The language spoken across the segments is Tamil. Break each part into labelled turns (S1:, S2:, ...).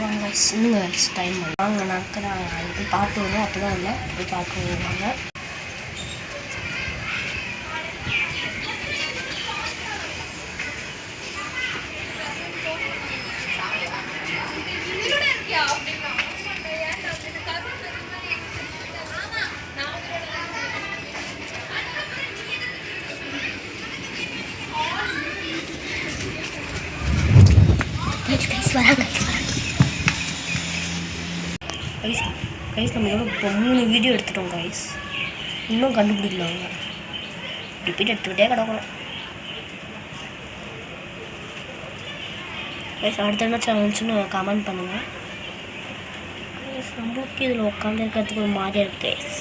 S1: வாங்க கைஸ், இன்னும் கைஸ் டைம் வாங்க நடக்கிறாங்க. அது போய் பாட்டு வரும், அப்போ தான் இல்லை போய் பாட்டு வருவாங்க. கைஸ் நம்ம இப்போ 3 வீடியோ எடுத்துட்டோம் கைஸ். இன்னும் கண்டுபிடிக்கல அவங்க. ரிப்பீட் எடுத்துக்கிட்டே கிடக்கணும் கைஸ். அடுத்த என்ன சேனல்ஸ்னு கமெண்ட் பண்ணுங்கள் கைஸ். நம்மளுக்கு இதில் உட்காந்து இருக்கிறதுக்கு ஒரு மாதிரியாக இருக்குது கைஸ்.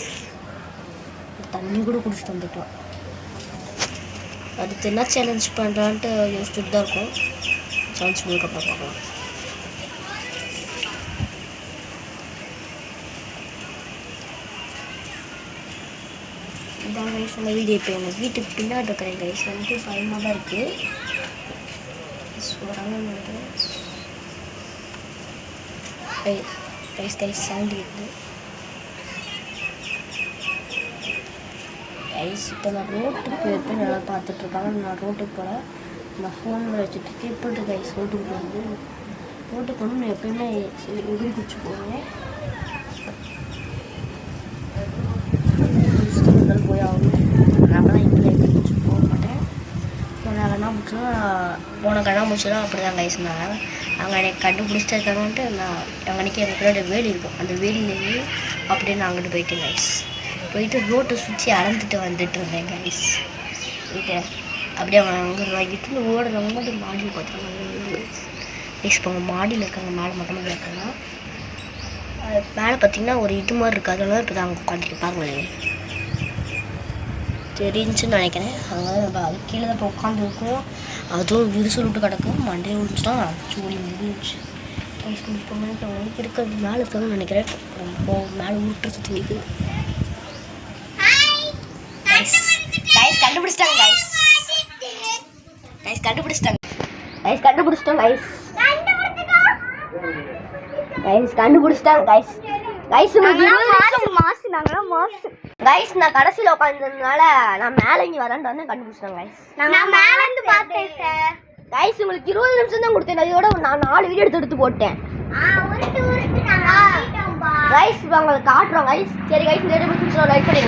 S1: தண்ணி கூட குடிச்சிட்டு வந்துட்டோம். அடுத்து என்ன சேலஞ்ச் பண்ணுறான்ட்டு யோசிச்சுட்டு தான் இருக்கும். சேலஞ்ச் முடிக்கப்போ பார்க்கலாம். இதான் கைஸ் நம்ம வீடியோ. இப்போ எங்கள் வீட்டுக்கு பின்னாடி இருக்கிறேன் கைஸ். வந்துட்டு பயமாக தான் இருக்குது. கைஸ் சவுண்ட் இருக்குது கைஸ். இப்போ நான் ரோட்டுக்கு போயிருப்பேன், நல்லா பார்த்துட்ருக்காங்க. நான் ரோட்டுக்கு போகிறேன், நான் ஃபோனில் வச்சுட்டு எப்படி கைஸ் ரோட்டுக்கு வந்து நான் எப்போயுமே உதிரி குச்சி போவேன். போய் ஆகணும். நான் தான் இப்படி குச்சி போக மாட்டேன். போன கண்ணாமூச்சிலாம் அப்படி தான் கைஸ். நான் அவங்க எனக்கு கண்டுபிடிச்சிட்டு இருக்காங்கன்ட்டு நான் அன்றைக்கி எனக்கு பின்னாடி வேலி இருக்கும். அந்த வேலியிலேயே அப்படியே நான் அங்கிட்டு போயிட்டேன் கைஸ். போயிட்டு ரோட்டை சுற்றி அளந்துட்டு வந்துட்டு இருந்தேன் கைஸ். போயிட்டு அப்படியே அவங்க அங்கே வாங்கிட்டு இந்த ஓடுறவங்க மட்டும் மாடியில் பார்த்துருக்காங்க கைஸ். இப்போ அவங்க மாடியில் இருக்காங்க, மேலே மட்டும் இருக்காங்க. மேலே பார்த்தீங்கன்னா ஒரு இது மாதிரி இருக்குது. அதனால இப்போ தான் அங்கே உட்காந்துருப்பாங்களே தெரிஞ்சுன்னு நினைக்கிறேன். அதனால நம்ம அது கீழே தான் இப்போ உட்காந்துருக்கோம். அதுவும் விரிசல் விட்டு கிடக்கும். மண்டையை விழுந்துச்சுன்னா சூடி முடிஞ்சு கைஸ். இப்போ உங்களுக்கு இருக்கிறது மேலே இருக்காங்கன்னு நினைக்கிறேன். ரொம்ப மேலே ஊட்டுறது துணிக்கு கைஸ். கண்டுபிடிச்சிட்டாங்க கைஸ். கண்டுபிடிச்சிட்டோம் கைஸ். கைஸ் நான் கடைசியில் உட்காந்துருந்தனால நான் மேலே இங்கே வரேன்ட்டு வந்து கண்டுபிடிச்சிட்டேன் கைஸ். கைஸ் உங்களுக்கு 20 நிமிஷம் தான் கொடுத்தேன். அதோட நான் 4 வீடியோ எடுத்து போட்டேன் கைஸ். இப்போ உங்களுக்கு காட்டுறோம் கைஸ். சரி கைஸ், இந்த வீடியோ லைக் பண்ணி